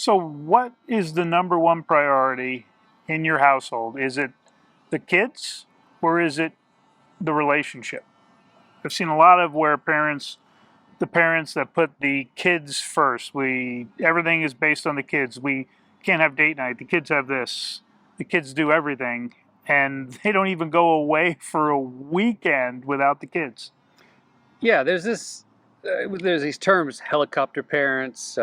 So what is the number one priority in your household? Is it the kids or is it the relationship? I've seen a lot of where the parents that put the kids first. Everything is based on the kids. We can't have date night. The kids have this. The kids do everything, and they don't even go away for a weekend without the kids. Yeah, there's these terms, helicopter parents.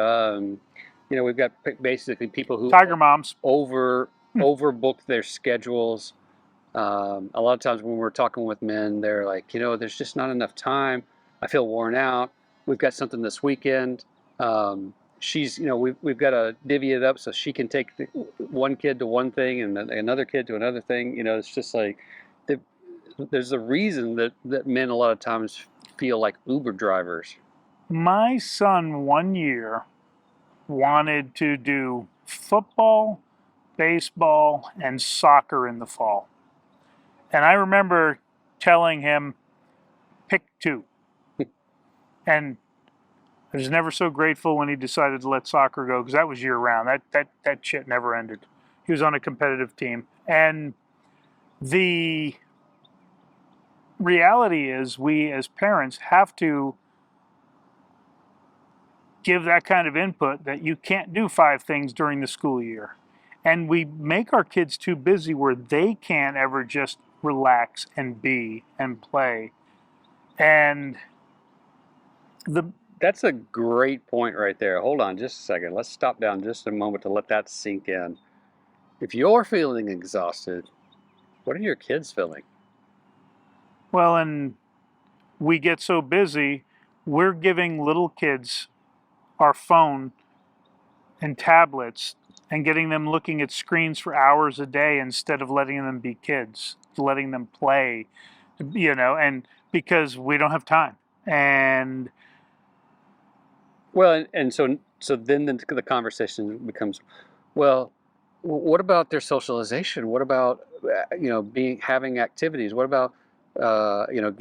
We've got basically people who Tiger moms. overbook their schedules. A lot of times when we're talking with men, they're like, there's just not enough time. I feel worn out. We've got something this weekend. We've got to divvy it up so she can take one kid to one thing and another kid to another thing. It's just like there's a reason that men a lot of times feel like Uber drivers. My son 1 year wanted to do football, baseball, and soccer in the fall. And I remember telling him, pick two. And I was never so grateful when he decided to let soccer go, because that was year round. That shit never ended. He was on a competitive team. And the reality is we as parents have to give that kind of input that you can't do 5 things during the school year. And we make our kids too busy where they can't ever just relax and be and play. And that's a great point right there. Hold on just a second. Let's stop down just a moment to let that sink in. If you're feeling exhausted, what are your kids feeling? Well, and we get so busy, we're giving little kids our phone and tablets and getting them looking at screens for hours a day instead of letting them be kids, letting them play, and because we don't have time. And well, and so then the conversation becomes, well, what about their socialization? What about having activities? What about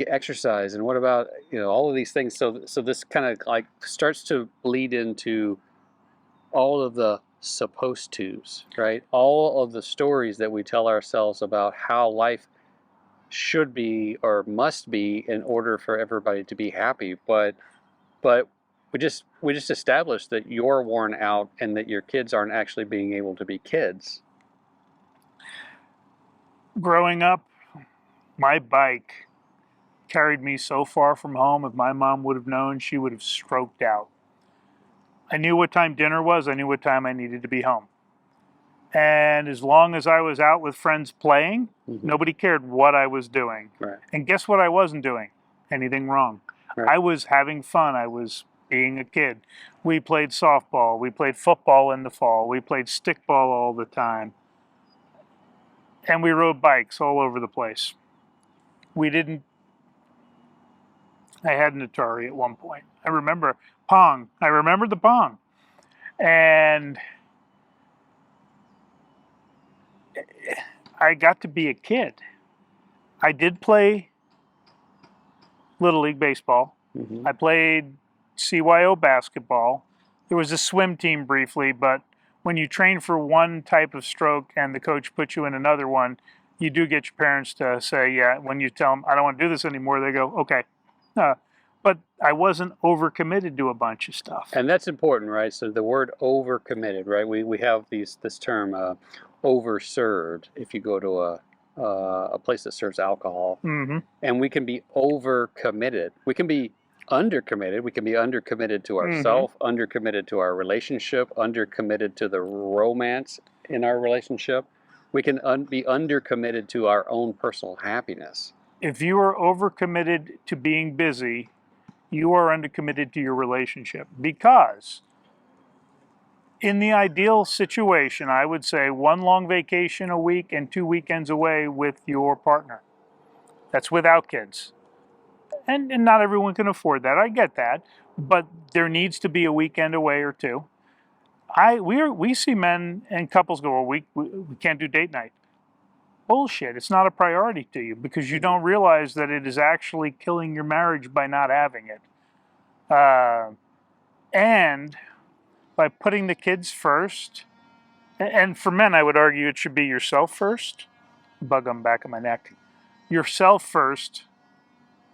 exercise? And what about all of these things? So this kind of like starts to bleed into all of the supposed tos, right? All of the stories that we tell ourselves about how life should be or must be in order for everybody to be happy. But we just established that you're worn out and that your kids aren't actually being able to be kids. Growing up, my bike carried me so far from home. If my mom would have known, she would have stroked out. I knew what time dinner was. I knew what time I needed to be home. And as long as I was out with friends playing, nobody cared what I was doing. Right. And guess what I wasn't doing? Anything wrong. Right. I was having fun. I was being a kid. We played softball. We played football in the fall. We played stickball all the time. And we rode bikes all over the place. I had an Atari at one point. I remember Pong. I remember the Pong. And I got to be a kid. I did play Little League baseball. I played CYO basketball. There was a swim team briefly, but when you train for one type of stroke and the coach puts you in another one, you do get your parents to say, yeah, when you tell them, I don't want to do this anymore, they go, okay. But I wasn't overcommitted to a bunch of stuff. And that's important, right? So the word overcommitted, right? We have this term overserved if you go to a place that serves alcohol. And we can be overcommitted. We can be undercommitted. We can be undercommitted to ourselves, undercommitted to our relationship, undercommitted to the romance in our relationship. We can be undercommitted to our own personal happiness. If you are overcommitted to being busy, you are undercommitted to your relationship, because in the ideal situation, I would say 1 long vacation a week and 2 weekends away with your partner. That's without kids. And not everyone can afford that. I get that. But there needs to be a weekend away or two. We see men and couples go, well, we can't do date night. Bullshit. It's not a priority to you because you don't realize that it is actually killing your marriage by not having it. And by putting the kids first, and for men, I would argue it should be yourself first. Bug on the back of my neck. Yourself first,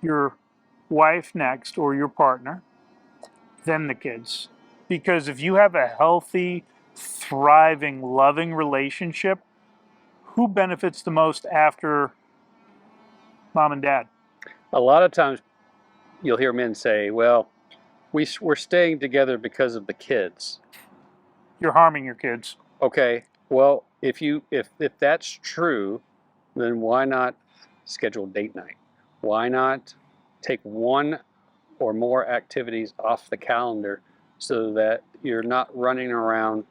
your wife next, or your partner, then the kids. Because if you have a healthy, thriving, loving relationship, who benefits the most after mom and dad? A lot of times you'll hear men say, well, we're staying together because of the kids. You're harming your kids. Okay, well, if that's true, then why not schedule date night? Why not take one or more activities off the calendar so that you're not running around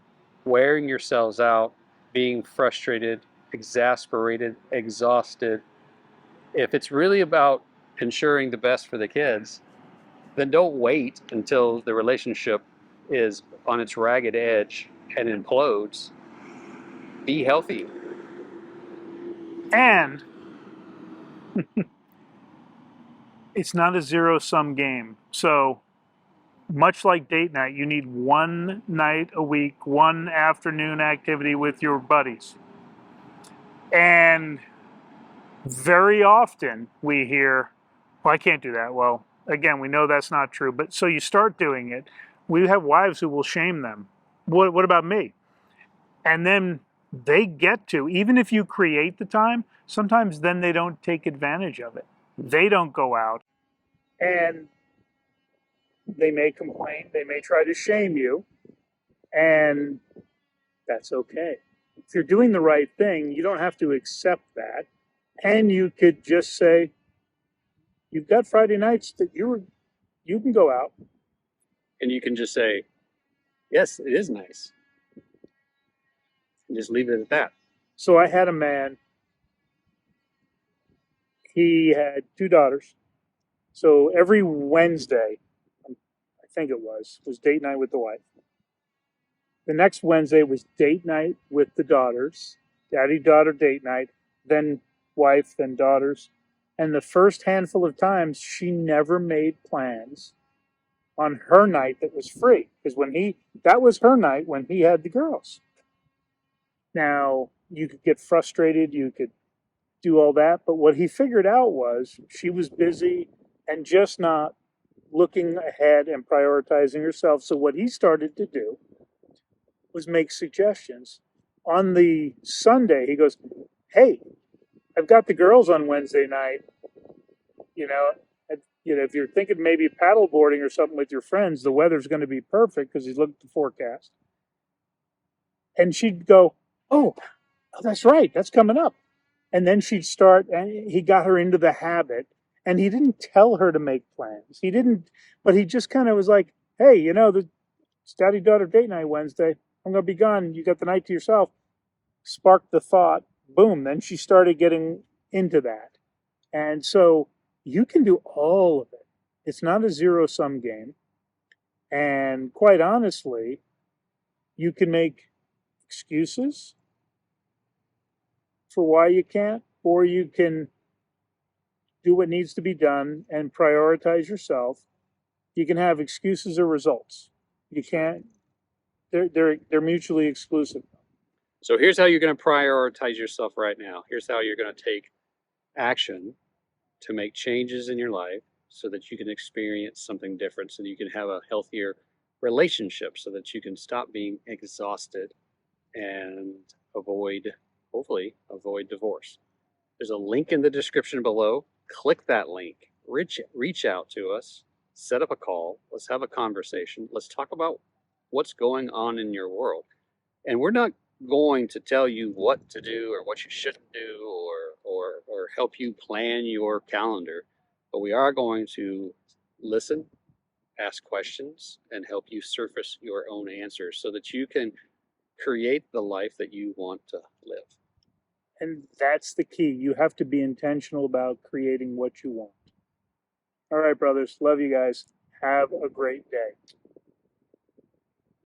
wearing yourselves out, being frustrated, exasperated, exhausted? If it's really about ensuring the best for the kids, then don't wait until the relationship is on its ragged edge and implodes. Be healthy. And it's not a zero-sum game. So much like date night, you need one night a week, one afternoon activity with your buddies. And very often we hear, well, I can't do that. Well, again, we know that's not true. But so you start doing it. We have wives who will shame them. What about me? And then they get to, even if you create the time, sometimes then they don't take advantage of it. They don't go out. And they may complain. They may try to shame you. And that's okay. If you're doing the right thing, you don't have to accept that. And you could just say, you've got Friday nights that you can go out. And you can just say, yes, it is nice. And just leave it at that. So I had a man, he had two daughters. So every Wednesday, I think it was date night with the wife. The next Wednesday was date night with the daughters, daddy daughter date night, then wife, then daughters. And the first handful of times, she never made plans on her night that was free. Because that was her night when he had the girls. Now, you could get frustrated, you could do all that, but what he figured out was she was busy and just not looking ahead and prioritizing herself. So what he started to do was make suggestions. On the Sunday, he goes, hey, I've got the girls on Wednesday night. You know, if you're thinking maybe paddle boarding or something with your friends, the weather's going to be perfect because he's looked at the forecast. And she'd go, oh, that's right. That's coming up. And then she'd start, and he got her into the habit. And he didn't tell her to make plans. He didn't, but he just kind of was like, hey, it's daddy daughter date night Wednesday. I'm going to be gone. You got the night to yourself. Sparked the thought. Boom. Then she started getting into that. And so you can do all of it. It's not a zero-sum game. And quite honestly, you can make excuses for why you can't, or you can do what needs to be done and prioritize yourself. You can have excuses or results. You can't. They're mutually exclusive. So here's how you're going to prioritize yourself right now. Here's how you're going to take action to make changes in your life so that you can experience something different, so that you can have a healthier relationship, so that you can stop being exhausted and hopefully avoid divorce. There's a link in the description below. Click that link, reach out to us, set up a call. Let's have a conversation. Let's talk about what's going on in your world. And we're not going to tell you what to do or what you shouldn't do or help you plan your calendar, but we are going to listen, ask questions, and help you surface your own answers so that you can create the life that you want to live. And that's the key. You have to be intentional about creating what you want. All right, brothers. Love you guys. Have a great day.